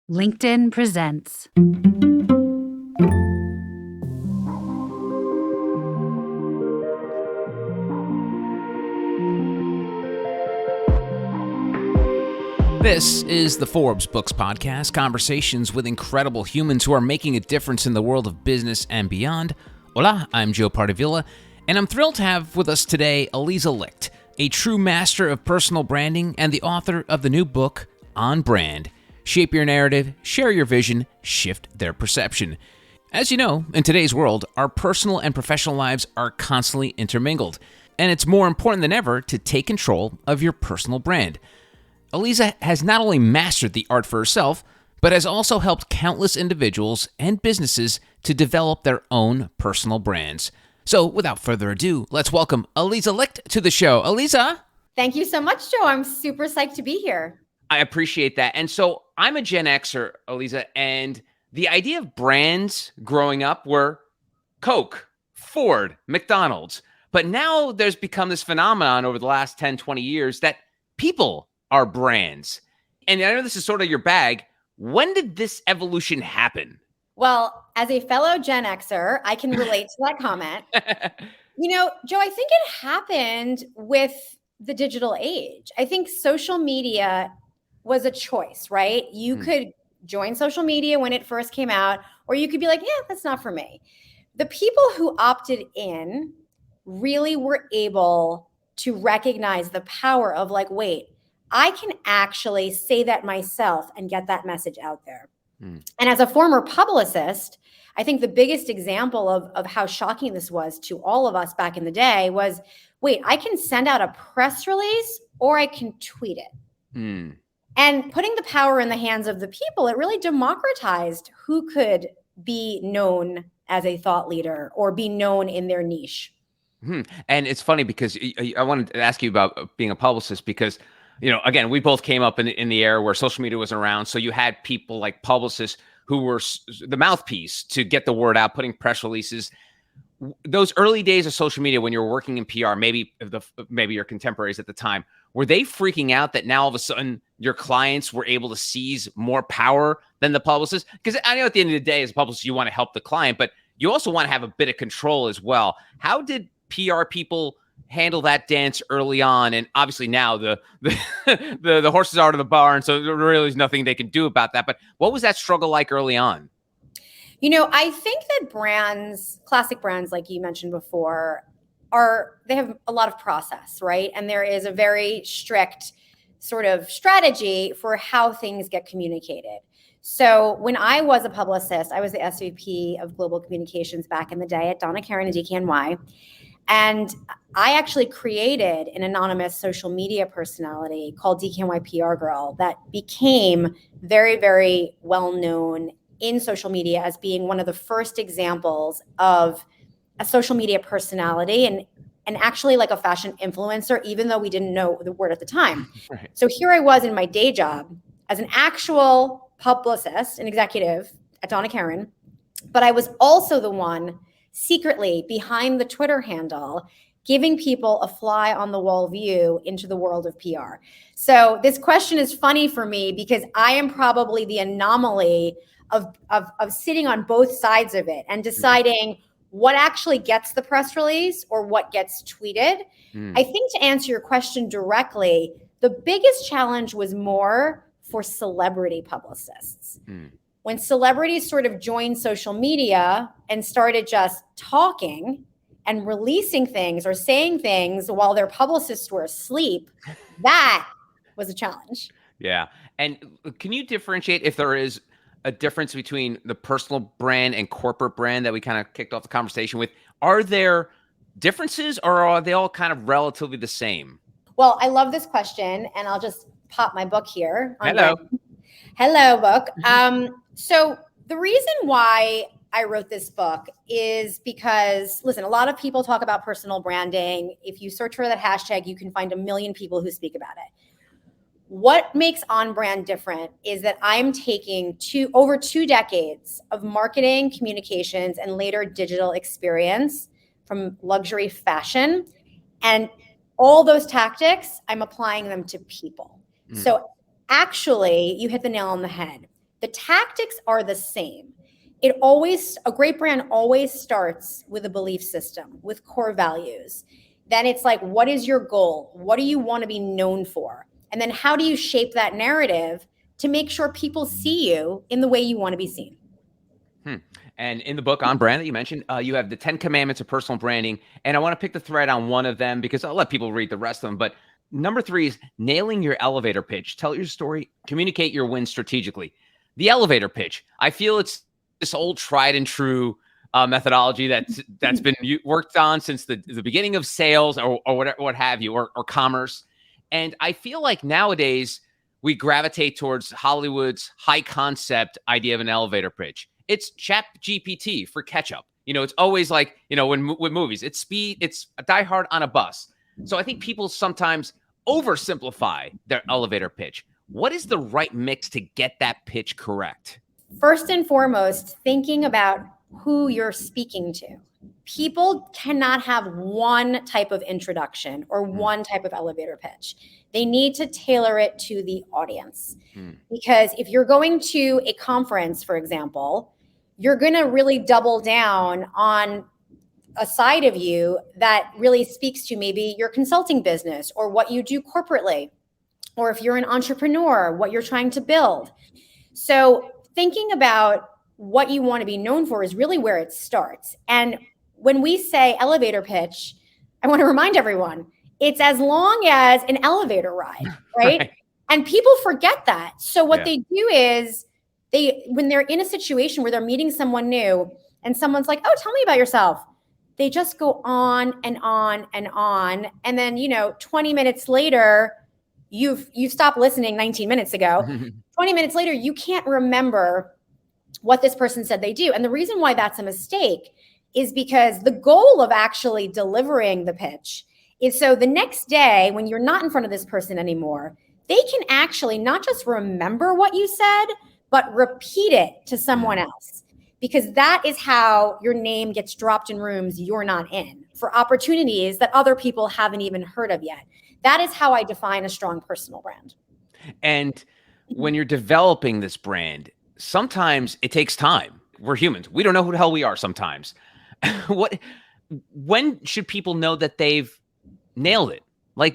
LinkedIn presents. This is the Forbes Books Podcast, conversations with incredible humans who are making a difference in the world of business and beyond. Hola, I'm Joe Pardavilla, and I'm thrilled to have with us today Aliza Licht, a true master of personal branding and the author of the new book, On Brand. Shape your narrative, share your vision, shift their perception. As you know, in today's world, our personal and professional lives are constantly intermingled, and it's more important than ever to take control of your personal brand. Aliza has not only mastered the art for herself, but has also helped countless individuals and businesses to develop their own personal brands. So without further ado, let's welcome Aliza Licht to the show. Aliza. Thank you so much, Joe. I'm super psyched to be here. I appreciate that. And so I'm a Gen Xer, Aliza, and the idea of brands growing up were Coke, Ford, McDonald's. But now there's become this phenomenon over the last 10, 20 years that people are brands. And I know this is sort of your bag. When did this evolution happen? Well, as a fellow Gen Xer, I can relate to that comment. You know, Joe, I think it happened with the digital age. I think social media was a choice, right? You could join social media when it first came out, or you could be like, yeah, that's not for me. The people who opted in really were able to recognize the power of like, wait, I can actually say that myself and get that message out there. And as a former publicist, I think the biggest example of how shocking this was to all of us back in the day was, wait, I can send out a press release or I can tweet it. And putting the power in the hands of the people, it really democratized who could be known as a thought leader or be known in their niche. And it's funny because I wanted to ask you about being a publicist because, you know, again, we both came up in the era where social media was around. So you had people like publicists who were the mouthpiece to get the word out, putting press releases. Those early days of social media when you were working in PR, maybe your contemporaries at the time, were they freaking out that now all of a sudden your clients were able to seize more power than the publicist? Because I know at the end of the day, as a publicist, you want to help the client, but you also want to have a bit of control as well. How did PR people handle that dance early on? And obviously now the horses are to the barn, so there really is nothing they can do about that. But what was that struggle like early on? You know, I think that brands, classic brands like you mentioned before, they have a lot of process, right? And there is a very strict sort of strategy for how things get communicated. So when I was a publicist, I was the SVP of global communications back in the day at Donna Karan and DKNY. And I actually created an anonymous social media personality called DKNY PR Girl that became very, very well known in social media as being one of the first examples of a social media personality and actually like a fashion influencer, even though we didn't know the word at the time. Right. So here I was in my day job as an actual publicist and executive at Donna Karan, but I was also the one secretly behind the Twitter handle, giving people a fly on the wall view into the world of PR. So this question is funny for me because I am probably the anomaly of sitting on both sides of it and deciding what actually gets the press release or what gets tweeted. I think to answer your question directly, the biggest challenge was more for celebrity publicists. When celebrities sort of joined social media and started just talking and releasing things or saying things while their publicists were asleep, that was a challenge. Yeah. And can you differentiate if there is a difference between the personal brand and corporate brand that we kind of kicked off the conversation with? Are there differences or are they all kind of relatively the same? Well, I love this question and I'll just pop my book here. Hello book. So the reason why I wrote this book is because, listen, a lot of people talk about personal branding. If you search for that hashtag, you can find a million people who speak about it. What makes On Brand different is that I'm taking over 2 decades of marketing, communications, and later digital experience from luxury fashion. And all those tactics, I'm applying them to people. So actually, you hit the nail on the head. The tactics are the same. A great brand always starts with a belief system, with core values. Then it's like, what is your goal? What do you want to be known for? And then how do you shape that narrative to make sure people see you in the way you want to be seen? And in the book On Brand that you mentioned, you have the 10 commandments of personal branding. And I want to pick the thread on one of them because I'll let people read the rest of them. But number 3 is nailing your elevator pitch. Tell your story, communicate your wins strategically. The elevator pitch, I feel it's this old tried and true methodology that's been worked on since the beginning of sales or whatever, what have you, or commerce. And I feel like nowadays we gravitate towards Hollywood's high concept idea of an elevator pitch. It's Chat GPT for ketchup. It's always like, with movies, it's speed, it's a Die Hard on a bus. So I think people sometimes oversimplify their elevator pitch. What is the right mix to get that pitch correct? First and foremost, thinking about who you're speaking to. People cannot have one type of introduction or one type of elevator pitch. They need to tailor it to the audience. Because if you're going to a conference, for example, you're going to really double down on a side of you that really speaks to maybe your consulting business or what you do corporately, or if you're an entrepreneur, what you're trying to build. So thinking about what you want to be known for is really where it starts. And when we say elevator pitch, I want to remind everyone, it's as long as an elevator ride, right? And people forget that. So what they do is when they're in a situation where they're meeting someone new and someone's like, oh, tell me about yourself. They just go on and on and on. And then, 20 minutes later, you stopped listening 19 minutes ago. 20 minutes later, you can't remember what this person said they do. And the reason why that's a mistake is because the goal of actually delivering the pitch is so the next day when you're not in front of this person anymore, they can actually not just remember what you said, but repeat it to someone else. Because that is how your name gets dropped in rooms you're not in for opportunities that other people haven't even heard of yet. That is how I define a strong personal brand. And when you're developing this brand, sometimes it takes time. We're humans. We don't know who the hell we are sometimes. When should people know that they've nailed it?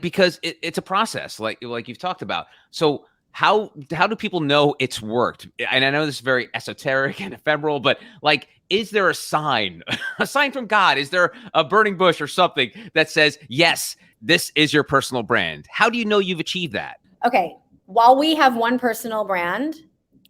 Because it's a process, like you've talked about. So how do people know it's worked? And I know this is very esoteric and ephemeral, but is there a sign from God? Is there a burning bush or something that says, yes, this is your personal brand? How do you know you've achieved that? Okay. While we have one personal brand,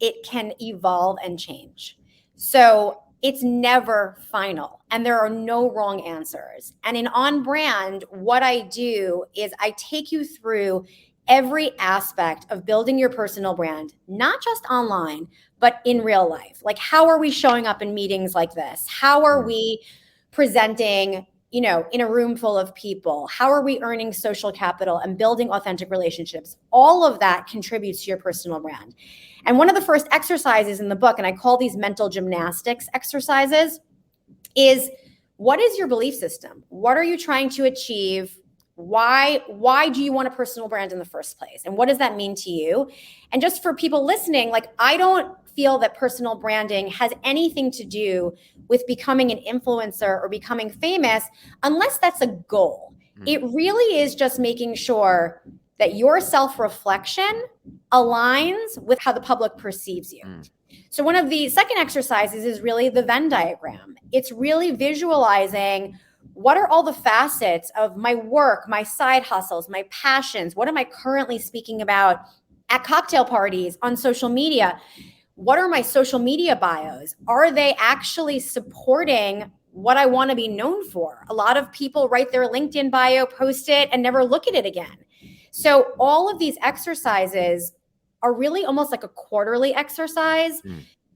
it can evolve and change. So it's never final and there are no wrong answers. And in On Brand, what I do is I take you through every aspect of building your personal brand, not just online, but in real life. How are we showing up in meetings like this? How are we presenting, in a room full of people? How are we earning social capital and building authentic relationships? All of that contributes to your personal brand. And one of the first exercises in the book, and I call these mental gymnastics exercises, is what is your belief system? What are you trying to achieve? Why do you want a personal brand in the first place? And what does that mean to you? And just for people listening, I don't feel that personal branding has anything to do with becoming an influencer or becoming famous unless that's a goal. It really is just making sure that your self-reflection aligns with how the public perceives you. So one of the second exercises is really the Venn diagram. It's really visualizing what are all the facets of my work, my side hustles, my passions? What am I currently speaking about at cocktail parties, on social media? What are my social media bios? Are they actually supporting what I want to be known for? A lot of people write their LinkedIn bio, post it, and never look at it again. So all of these exercises are really almost like a quarterly exercise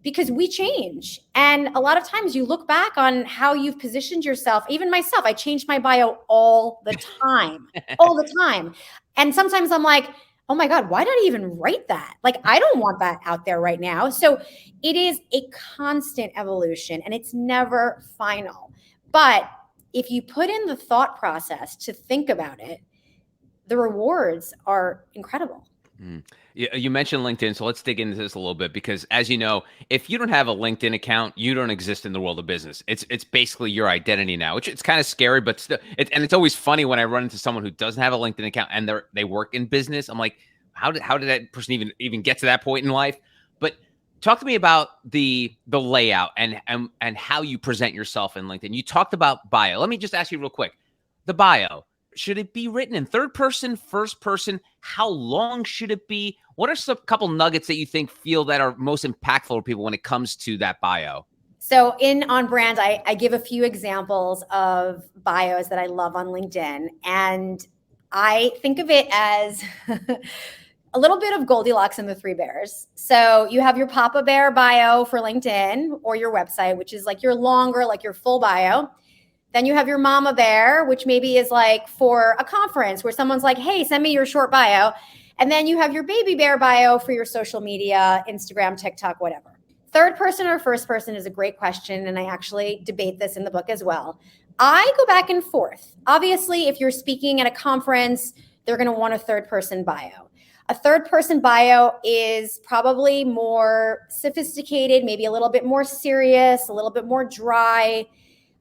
because we change. And a lot of times you look back on how you've positioned yourself. Even myself, I change my bio all the time, all the time. And sometimes I'm like, oh my God, why did I even write that? I don't want that out there right now. So it is a constant evolution and it's never final. But if you put in the thought process to think about it, the rewards are incredible. You mentioned LinkedIn, so let's dig into this a little bit because, as you know, if you don't have a LinkedIn account, you don't exist in the world of business. It's basically your identity now, which it's kind of scary, but still, and it's always funny when I run into someone who doesn't have a LinkedIn account and they work in business. I'm like, how did that person even get to that point in life? But talk to me about the layout and how you present yourself in LinkedIn. You talked about bio. Let me just ask you real quick, the bio. Should it be written in third person, first person? How long should it be? What are some couple nuggets that you feel that are most impactful for people when it comes to that bio? So in On Brand, I give a few examples of bios that I love on LinkedIn. And I think of it as a little bit of Goldilocks and the Three Bears. So you have your Papa Bear bio for LinkedIn or your website, which is like your longer, like your full bio. Then you have your Mama Bear, which maybe is like for a conference where someone's like, hey, send me your short bio. And then you have your Baby Bear bio for your social media, Instagram, TikTok, whatever. Third person or first person is a great question. And I actually debate this in the book as well. I go back and forth. Obviously, if you're speaking at a conference, they're going to want a third person bio. A third person bio is probably more sophisticated, maybe a little bit more serious, a little bit more dry.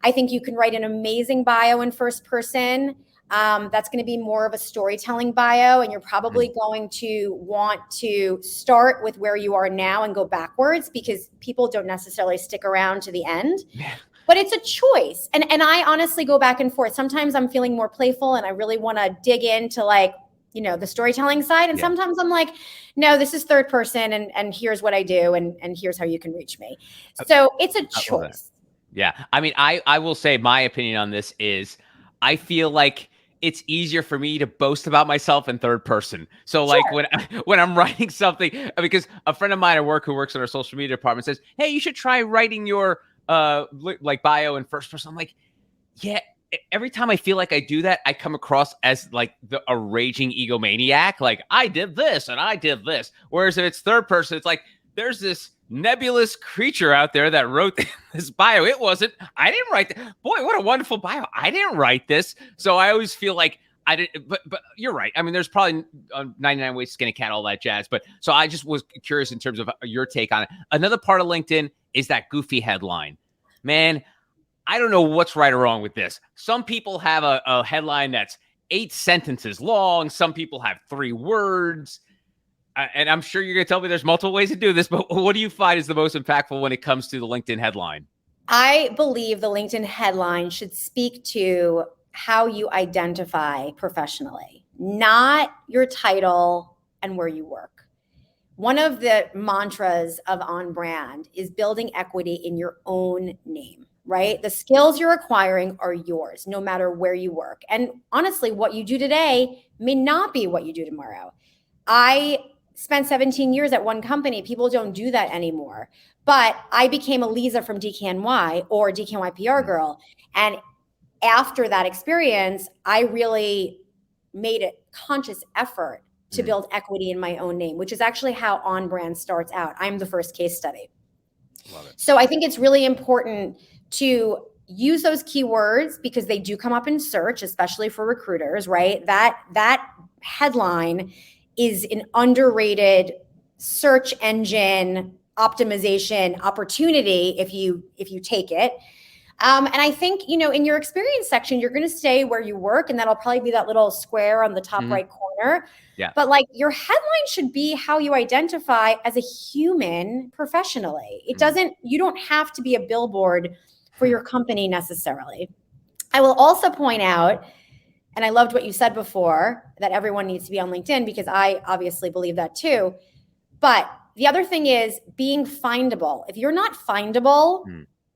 I think you can write an amazing bio in first person. That's going to be more of a storytelling bio, and you're probably going to want to start with where you are now and go backwards because people don't necessarily stick around to the end. Yeah. But it's a choice. And I honestly go back and forth. Sometimes I'm feeling more playful and I really want to dig into the storytelling side. And sometimes I'm like, no, this is third person and here's what I do and here's how you can reach me. So it's a choice. Yeah. I mean, I will say my opinion on this is I feel like it's easier for me to boast about myself in third person. So like when I'm writing something, because a friend of mine at work who works in our social media department says, hey, you should try writing your like bio in first person. I'm like, yeah. Every time I feel like I do that, I come across as like a raging egomaniac. Like I did this and I did this. Whereas if it's third person, it's like there's this nebulous creature out there that wrote this bio. I didn't write that. Boy, what a wonderful bio. I didn't write this. So I always feel like I didn't, but you're right. I mean, there's probably 99 ways to skin a cat, all that jazz. But so I just was curious in terms of your take on it. Another part of LinkedIn is that goofy headline. Man, I don't know what's right or wrong with this. Some people have a headline that's 8 sentences long. Some people have 3 words. And I'm sure you're going to tell me there's multiple ways to do this, but what do you find is the most impactful when it comes to the LinkedIn headline? I believe the LinkedIn headline should speak to how you identify professionally, not your title and where you work. One of the mantras of On Brand is building equity in your own name, right? The skills you're acquiring are yours, no matter where you work. And honestly, what you do today may not be what you do tomorrow. I spent 17 years at one company. People don't do that anymore. But I became Aliza from DKNY or DKNY PR Girl. And after that experience, I really made a conscious effort to build equity in my own name, which is actually how On Brand starts out. I'm the first case study. Love it. So I think it's really important to use those keywords because they do come up in search, especially for recruiters, right? That headline is an underrated search engine optimization opportunity if you take it. And I think, in your experience section, you're going to stay where you work, and that'll probably be that little square on the top right corner. Yeah. But like your headline should be how you identify as a human professionally. You don't have to be a billboard for your company necessarily. I will also point out, and I loved what you said before, that everyone needs to be on LinkedIn because I obviously believe that too. But the other thing is being findable. If you're not findable,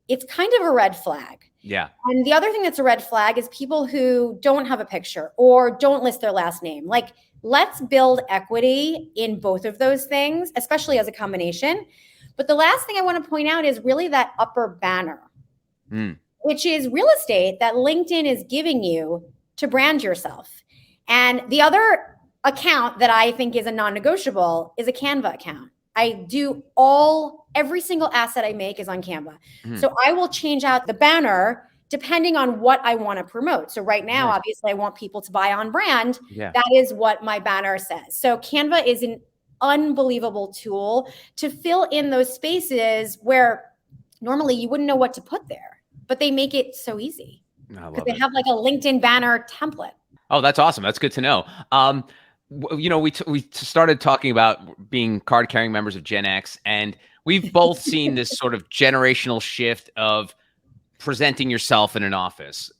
it's kind of a red flag. Yeah. And the other thing that's a red flag is people who don't have a picture or don't list their last name. Like, let's build equity in both of those things, especially as a combination. But the last thing I want to point out is really that upper banner, which is real estate that LinkedIn is giving you to brand yourself. And the other account that I think is a non-negotiable is a Canva account. I do every single asset I make is on Canva. So I will change out the banner depending on what I want to promote. So right now, obviously I want people to buy On Brand. Yeah. That is what my banner says. So Canva is an unbelievable tool to fill in those spaces where normally you wouldn't know what to put there, but they make it so easy because they have like a LinkedIn banner template. Oh, that's awesome. That's good to know. We started talking about being card-carrying members of Gen X, and we've both seen this sort of generational shift of presenting yourself in an office.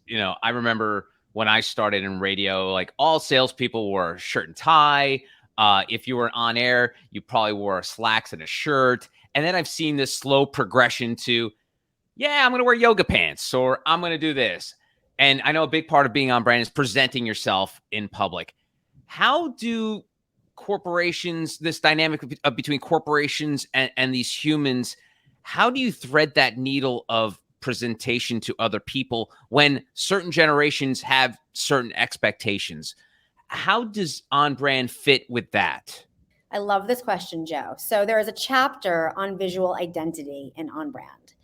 I remember when I started in radio, like all salespeople wore a shirt and tie. If you were on air, you probably wore slacks and a shirt. And then I've seen this slow progression to, I'm going to wear yoga pants, or I'm going to do this. And I know a big part of being on brand is presenting yourself in public. How do corporations, this dynamic between corporations and these humans, how do you thread that needle of presentation to other people when certain generations have certain expectations? How does On Brand fit with that? I love this question, Joe. So there is a chapter on visual identity in On Brand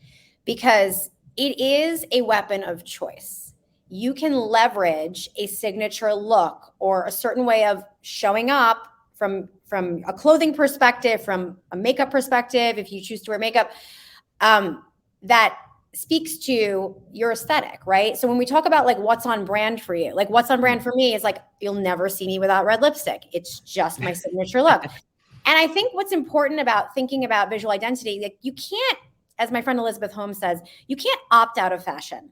because it is a weapon of choice. You can leverage a signature look or a certain way of showing up from a clothing perspective, from a makeup perspective, if you choose to wear makeup, that speaks to your aesthetic, right? So when we talk about like what's on brand for you, like what's on brand for me is like, you'll never see me without red lipstick. It's just my signature look. And I think what's important about thinking about visual identity, like you can't, as my friend Elizabeth Holmes says, you can't opt out of fashion,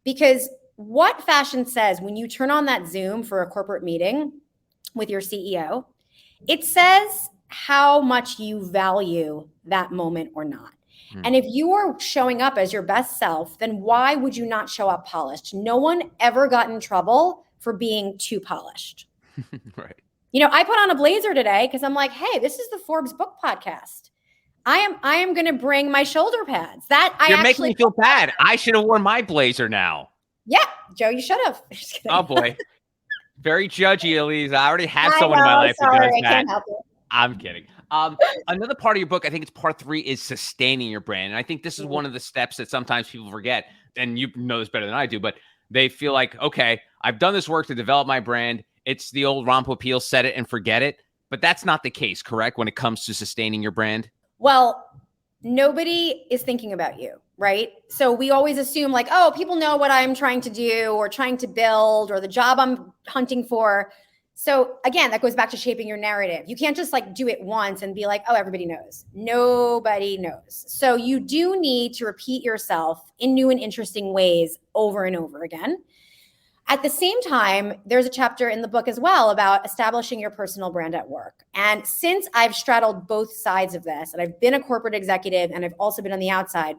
because what fashion says when you turn on that Zoom for a corporate meeting with your CEO, it says how much you value that moment or not. And if you are showing up as your best self, then why would you not show up polished? No one ever got in trouble for being too polished. Right. I put on a blazer today because I'm like, hey, this is the Forbes book podcast. I am going to bring my shoulder pads. You're making me feel bad. I should have worn my blazer now. Yeah, Joe, you should have. Oh boy. Very judgy, Aliza. I already have someone in my life who does that. Can't help it. I'm kidding. Another part of your book, I think it's part 3, is sustaining your brand. And I think this is one of the steps that sometimes people forget. And you know this better than I do, but they feel like, okay, I've done this work to develop my brand. It's the old Ron Popeil, set it and forget it. But that's not the case, correct, when it comes to sustaining your brand? Well, nobody is thinking about you, right? So we always assume like, oh, people know what I'm trying to do or trying to build or the job I'm hunting for. So again, that goes back to shaping your narrative. You can't just like do it once and be like, oh, everybody knows. Nobody knows. So you do need to repeat yourself in new and interesting ways over and over again. At the same time, there's a chapter in the book as well about establishing your personal brand at work. And since I've straddled both sides of this, and I've been a corporate executive and I've also been on the outside,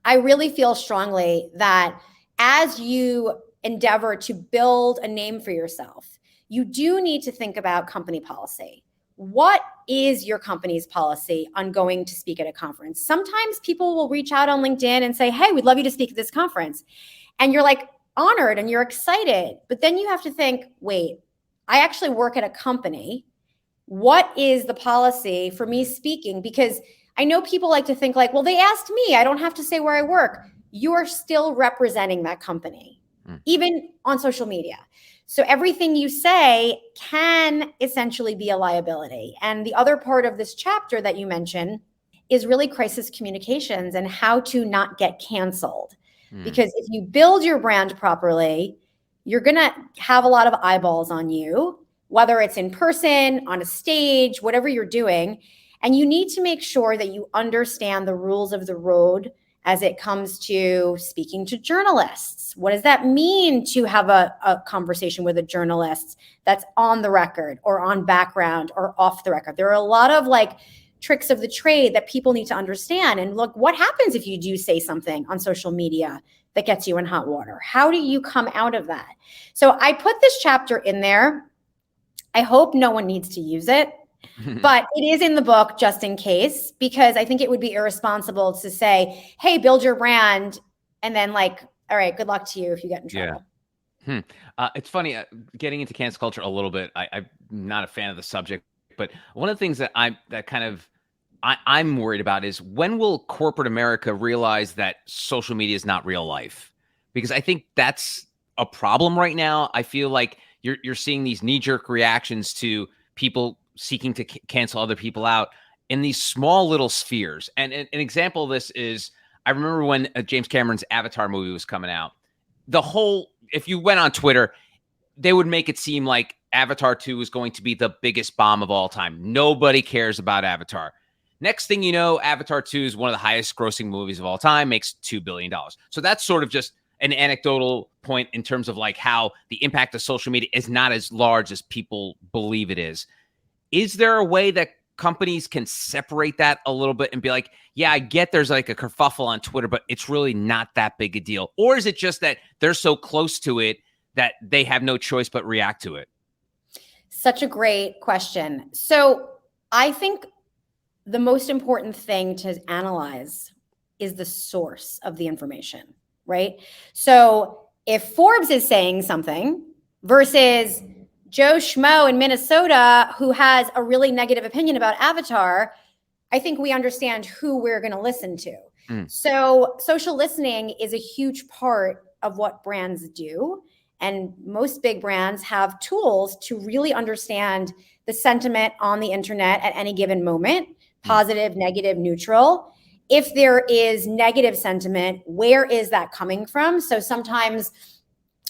I really feel strongly that as you endeavor to build a name for yourself, you do need to think about company policy. What is your company's policy on going to speak at a conference? Sometimes people will reach out on LinkedIn and say, hey, we'd love you to speak at this conference. And you're like honored and you're excited. But then you have to think, wait, I actually work at a company. What is the policy for me speaking? Because I know people like to think like, well, they asked me, I don't have to say where I work. You are still representing that company, even on social media. So everything you say can essentially be a liability. And the other part of this chapter that you mentioned is really crisis communications and how to not get canceled. Because if you build your brand properly, you're going to have a lot of eyeballs on you, whether it's in person, on a stage, whatever you're doing. And you need to make sure that you understand the rules of the road as it comes to speaking to journalists. What does that mean to have a conversation with a journalist that's on the record or on background or off the record? There are a lot of like tricks of the trade that people need to understand. And look, what happens if you do say something on social media that gets you in hot water? How do you come out of that? So I put this chapter in there. I hope no one needs to use it. But it is in the book just in case, because I think it would be irresponsible to say, hey, build your brand. And then like, all right, good luck to you if you get in trouble. Yeah. It's funny, getting into cancel culture a little bit. I'm not a fan of the subject, but one of the things that I'm worried about is, when will corporate America realize that social media is not real life? Because I think that's a problem right now. I feel like you're seeing these knee-jerk reactions to people seeking to cancel other people out in these small little spheres. And an example of this is, I remember when James Cameron's Avatar movie was coming out, if you went on Twitter, they would make it seem like Avatar 2 is going to be the biggest bomb of all time. Nobody cares about Avatar. Next thing you know, Avatar 2 is one of the highest grossing movies of all time, makes $2 billion. So that's sort of just an anecdotal point in terms of like how the impact of social media is not as large as people believe it is. Is there a way that companies can separate that a little bit and be like, yeah, I get there's like a kerfuffle on Twitter, but it's really not that big a deal? Or is it just that they're so close to it that they have no choice but react to it? Such a great question. So I think the most important thing to analyze is the source of the information, right? So if Forbes is saying something versus Joe Schmo in Minnesota who has a really negative opinion about Avatar, I think we understand who we're going to listen to. So social listening is a huge part of what brands do. And most big brands have tools to really understand the sentiment on the internet at any given moment, positive, negative, neutral. If there is negative sentiment, where is that coming from? So sometimes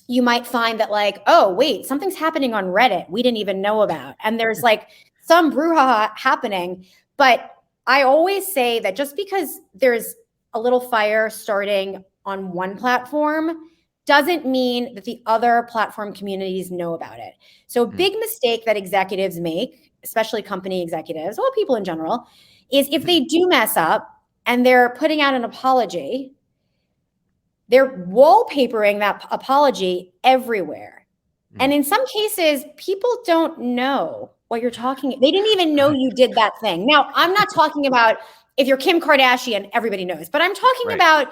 you might find that like, oh, wait, something's happening on Reddit we didn't even know about. And there's like some brouhaha happening. But I always say that just because there's a little fire starting on one platform doesn't mean that the other platform communities know about it. So a big mistake that executives make, especially company executives, well, people in general, is if they do mess up and they're putting out an apology, they're wallpapering that apology everywhere. And in some cases, people don't know what you're talking. They didn't even know you did that thing. Now, I'm not talking about if you're Kim Kardashian, everybody knows, but I'm talking about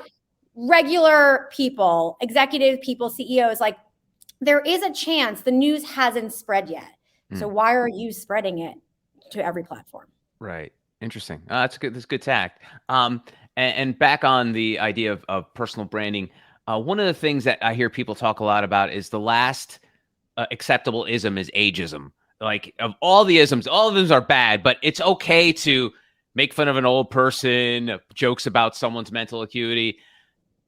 regular people, executive people, CEOs. Like, there is a chance the news hasn't spread yet. So why are you spreading it to every platform? Right. Interesting. That's good. That's good tact. And back on the idea of personal branding, one of the things that I hear people talk a lot about is the last acceptable ism is ageism. Like, of all the isms, all of them are bad, but it's okay to make fun of an old person, jokes about someone's mental acuity.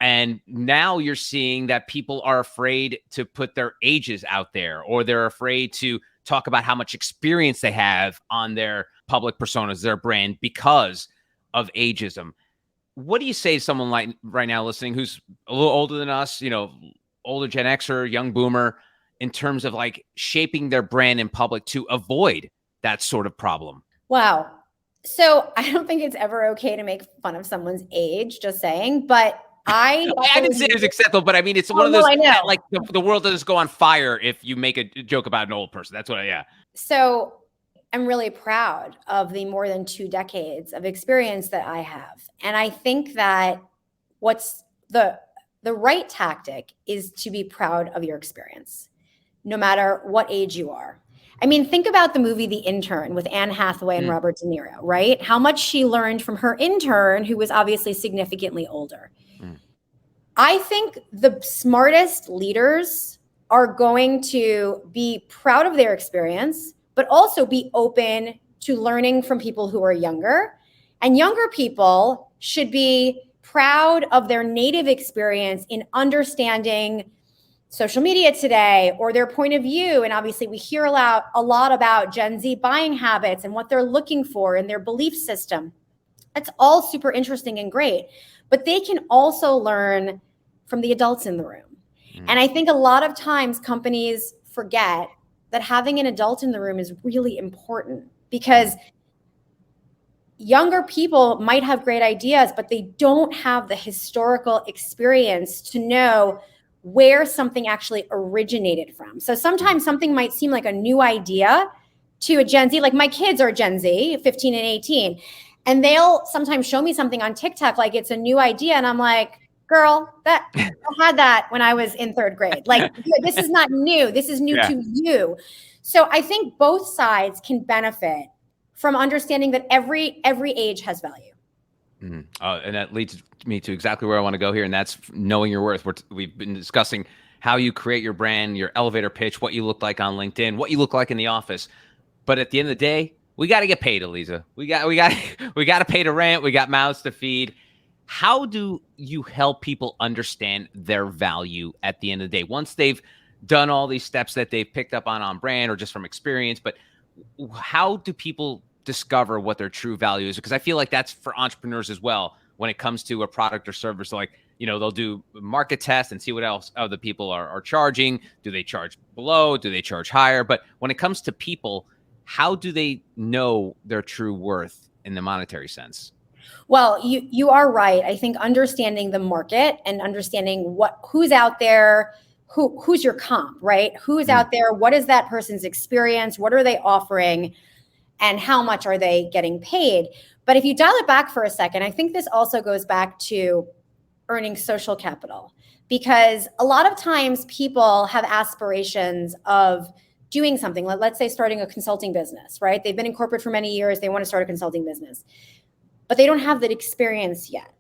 And now you're seeing that people are afraid to put their ages out there, or they're afraid to talk about how much experience they have on their public personas, their brand, because of ageism. What do you say to someone like right now listening who's a little older than us, older Gen Xer, young boomer, in terms of like shaping their brand in public to avoid that sort of problem? Wow. So I don't think it's ever okay to make fun of someone's age, just saying, but I didn't say it was acceptable, but I mean, it's one of those, like the world doesn't go on fire if you make a joke about an old person. That's what So I'm really proud of the more than 2 decades of experience that I have. And I think that what's the right tactic is to be proud of your experience, no matter what age you are. I mean, think about the movie The Intern with Anne Hathaway and Robert De Niro, right? How much she learned from her intern, who was obviously significantly older. I think the smartest leaders are going to be proud of their experience, but also be open to learning from people who are younger. And younger people should be proud of their native experience in understanding social media today or their point of view. And obviously we hear a lot about Gen Z buying habits and what they're looking for in their belief system. That's all super interesting and great, but they can also learn from the adults in the room. And I think a lot of times companies forget that having an adult in the room is really important, because younger people might have great ideas, but they don't have the historical experience to know where something actually originated from. So sometimes something might seem like a new idea to a Gen Z, like my kids are Gen Z, 15 and 18, and they'll sometimes show me something on TikTok like it's a new idea. And I'm like, girl, I had that when I was in 3rd grade. Like, this is not new. This is new to you. So I think both sides can benefit from understanding that every age has value. And that leads me to exactly where I want to go here, and that's knowing your worth. We've been discussing how you create your brand, your elevator pitch, what you look like on LinkedIn, what you look like in the office. But at the end of the day, We got to get paid, Aliza. We got to pay the rent. We got mouths to feed. How do you help people understand their value at the end of the day once they've done all these steps that they've picked up on brand or just from experience? But how do people discover what their true value is? Because I feel like that's for entrepreneurs as well when it comes to a product or service. Like, they'll do market tests and see what else other people are charging. Do they charge below? Do they charge higher? But when it comes to people, how do they know their true worth in the monetary sense? Well, you are right. I think understanding the market and understanding who's out there, who's your comp, right? Who's out there? What is that person's experience? What are they offering? And how much are they getting paid? But if you dial it back for a second, I think this also goes back to earning social capital, because a lot of times people have aspirations of doing something. Let's say starting a consulting business, right? They've been in corporate for many years. They want to start a consulting business, but they don't have that experience yet.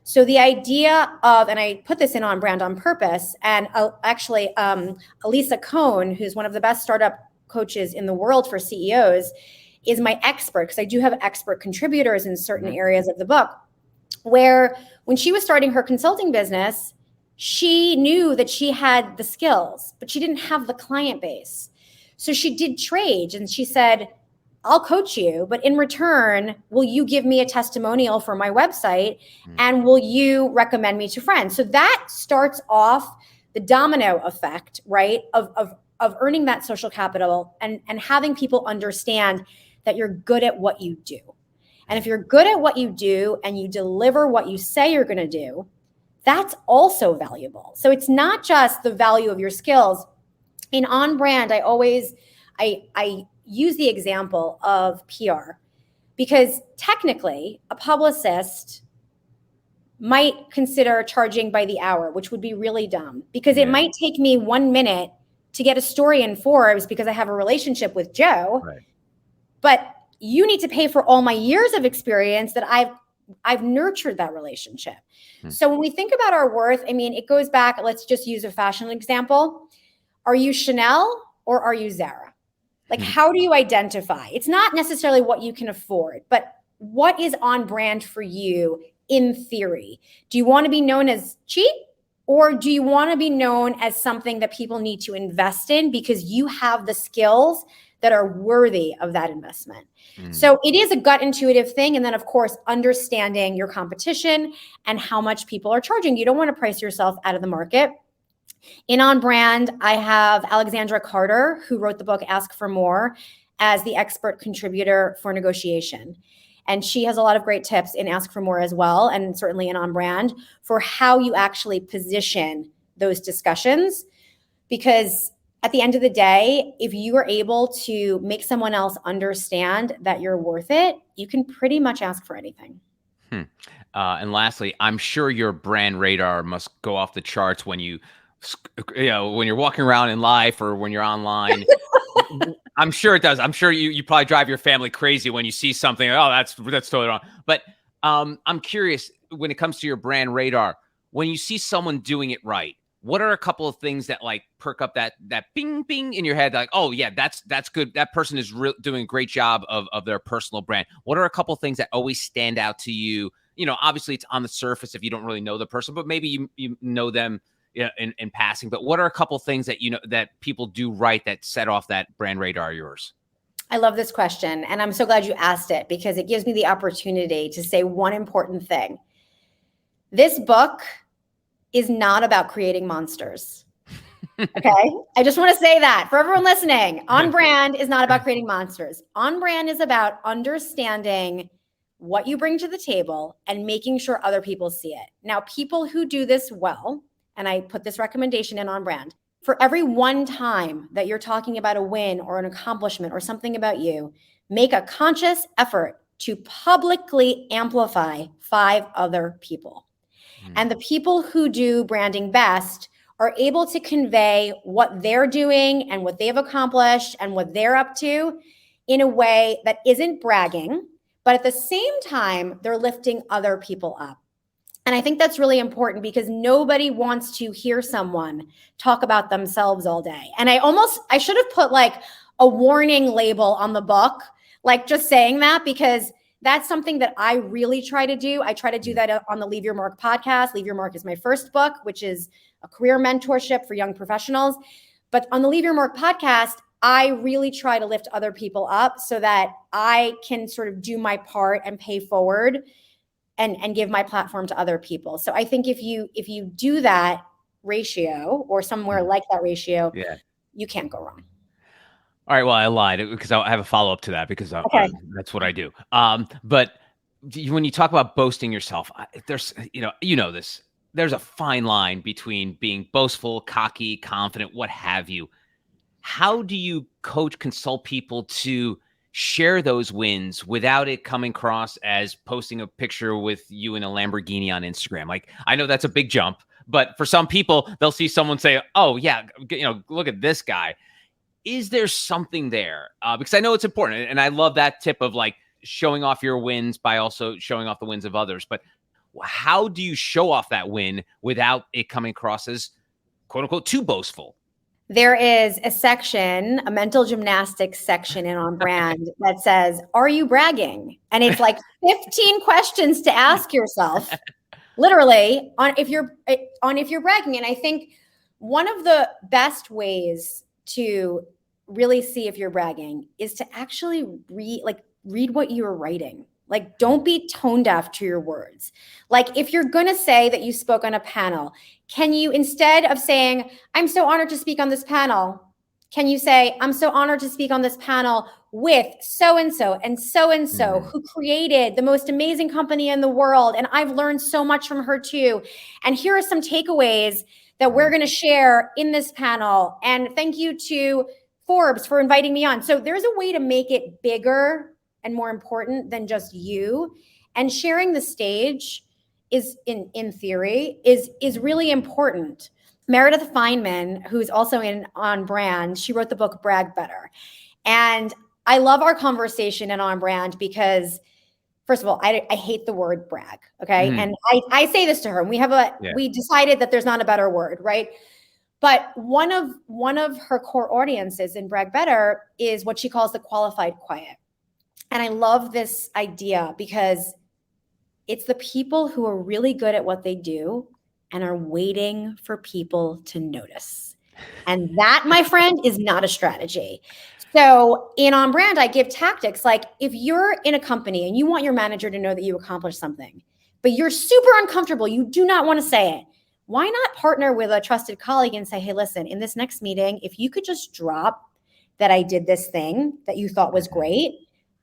So the idea of, and I put this in On Brand on purpose, and actually Aliza Cohn, who's one of the best startup coaches in the world for CEOs, is my expert, because I do have expert contributors in certain areas of the book, where when she was starting her consulting business, she knew that she had the skills, but she didn't have the client base. So she did trades, and she said, I'll coach you, but in return, will you give me a testimonial for my website? And will you recommend me to friends? So that starts off the domino effect, right? Of earning that social capital and having people understand that you're good at what you do. And if you're good at what you do and you deliver what you say you're going to do, that's also valuable. So it's not just the value of your skills. In On Brand, I use the example of PR, because technically a publicist might consider charging by the hour, which would be really dumb, because it might take me 1 minute to get a story in Forbes because I have a relationship with Joe, but you need to pay for all my years of experience that I've nurtured that relationship. So when we think about our worth, I mean, it goes back, let's just use a fashion example. Are you Chanel or are you Zara? Like, how do you identify? It's not necessarily what you can afford, but what is on brand for you in theory? Do you want to be known as cheap, or do you want to be known as something that people need to invest in because you have the skills that are worthy of that investment? So it is a gut intuitive thing. And then, of course, understanding your competition and how much people are charging. You don't want to price yourself out of the market. In On Brand, I have Alexandra Carter, who wrote the book Ask for More, as the expert contributor for negotiation. And she has a lot of great tips in Ask for More as well, and certainly in On Brand, for how you actually position those discussions. Because at the end of the day, if you are able to make someone else understand that you're worth it, you can pretty much ask for anything. And lastly, I'm sure your brand radar must go off the charts when when you're walking around in life or when you're online. I'm sure it does. I'm sure you probably drive your family crazy when you see something. Oh, that's totally wrong. But I'm curious, when it comes to your brand radar, when you see someone doing it right, what are a couple of things that like perk up that bing bing in your head? Like, oh yeah, that's good. That person is doing a great job of their personal brand. What are a couple of things that always stand out to you? Obviously it's on the surface if you don't really know the person, but maybe you know them in passing. But what are a couple of things that that people do right that set off that brand radar of yours? I love this question, and I'm so glad you asked it, because it gives me the opportunity to say one important thing. This book is not about creating monsters. Okay? I just want to say that for everyone listening. On Brand is not about creating monsters. On Brand is about understanding what you bring to the table and making sure other people see it. Now, people who do this well, and I put this recommendation in On Brand, for every one time that you're talking about a win or an accomplishment or something about you, make a conscious effort to publicly amplify 5 other people. And the people who do branding best are able to convey what they're doing and what they've accomplished and what they're up to in a way that isn't bragging, but at the same time, they're lifting other people up. And I think that's really important, because nobody wants to hear someone talk about themselves all day. And I should have put like a warning label on the book, like just saying that, because that's something that I really try to do. I try to do that on the Leave Your Mark podcast. Leave Your Mark is my first book, which is a career mentorship for young professionals. But on the Leave Your Mark podcast, I really try to lift other people up so that I can sort of do my part and pay forward and give my platform to other people. So I think if you do that ratio or somewhere like that ratio, you can't go wrong. All right. Well, I lied because I have a follow-up to that because that's what I do. But when you talk about boasting yourself, there's, this, there's a fine line between being boastful, cocky, confident, what have you. How do you consult people to share those wins without it coming across as posting a picture with you in a Lamborghini on Instagram? Like, I know that's a big jump, but for some people, they'll see someone say, oh yeah, look at this guy. Is there something there? Because I know it's important. And I love that tip of like showing off your wins by also showing off the wins of others. But how do you show off that win without it coming across as quote unquote too boastful? There is a section, a mental gymnastics section in On Brand that says, are you bragging? And it's like 15 questions to ask yourself, literally, on if you're bragging. And I think one of the best ways to really see if you're bragging is to actually read what you're writing. Like, don't be tone deaf to your words. Like, if you're going to say that you spoke on a panel, can you, instead of saying, I'm so honored to speak on this panel, can you say, I'm so honored to speak on this panel with so-and-so and so-and-so who created the most amazing company in the world. And I've learned so much from her too. And here are some takeaways that we're going to share in this panel. And thank you to Forbes for inviting me on. So there's a way to make it bigger and more important than just you. And sharing the stage is, in theory, is really important. Meredith Feynman, who's also On Brand, she wrote the book Brag Better. And I love our conversation in On Brand because, first of all, I hate the word brag, okay? And I say this to her, and we decided that there's not a better word, right? But one of her core audiences in Brag Better is what she calls the qualified quiet. And I love this idea because it's the people who are really good at what they do and are waiting for people to notice. And that, my friend, is not a strategy. So in On Brand, I give tactics like, if you're in a company and you want your manager to know that you accomplished something, but you're super uncomfortable, you do not want to say it, why not partner with a trusted colleague and say, hey, listen, in this next meeting, if you could just drop that I did this thing that you thought was great,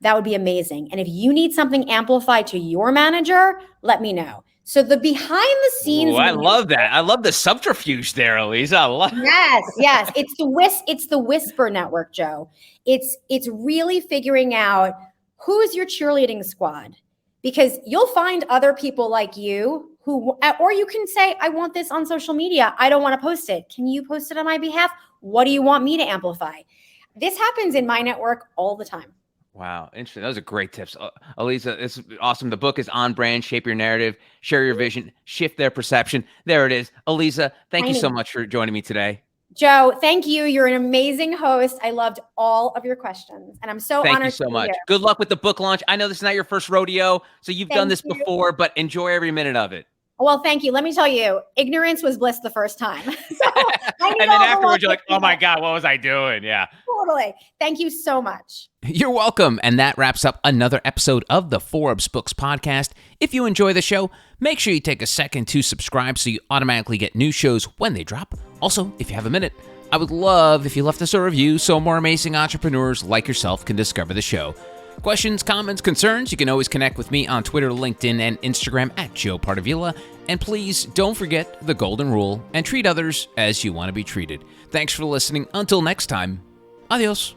that would be amazing. And if you need something amplified to your manager, let me know. So the behind the scenes. Ooh, I love that. I love the subterfuge there, Aliza. I love Yes. It's the whisper network, Joe. It's really figuring out who's your cheerleading squad, because you'll find other people like you who, or you can say, I want this on social media. I don't want to post it. Can you post it on my behalf? What do you want me to amplify? This happens in my network all the time. Wow. Interesting. Those are great tips. Aliza, it's awesome. The book is On Brand, Shape Your Narrative, Share Your Vision, Shift Their Perception. There it is. Aliza, thank you so much for joining me today. Joe, thank you. You're an amazing host. I loved all of your questions, and I'm so honored. Thank you so much. Good luck with the book launch. I know this is not your first rodeo, so you've done this before, but enjoy every minute of it. Well, thank you. Let me tell you, ignorance was bliss the first time. So and then afterwards, you're like, oh my God, what was I doing? Yeah. Totally. Thank you so much. You're welcome. And that wraps up another episode of the Forbes Books Podcast. If you enjoy the show, make sure you take a second to subscribe so you automatically get new shows when they drop. Also, if you have a minute, I would love if you left us a review so more amazing entrepreneurs like yourself can discover the show. Questions, comments, concerns, you can always connect with me on Twitter, LinkedIn, and Instagram at Joe Pardavila. And please don't forget the golden rule and treat others as you want to be treated. Thanks for listening. Until next time, adios.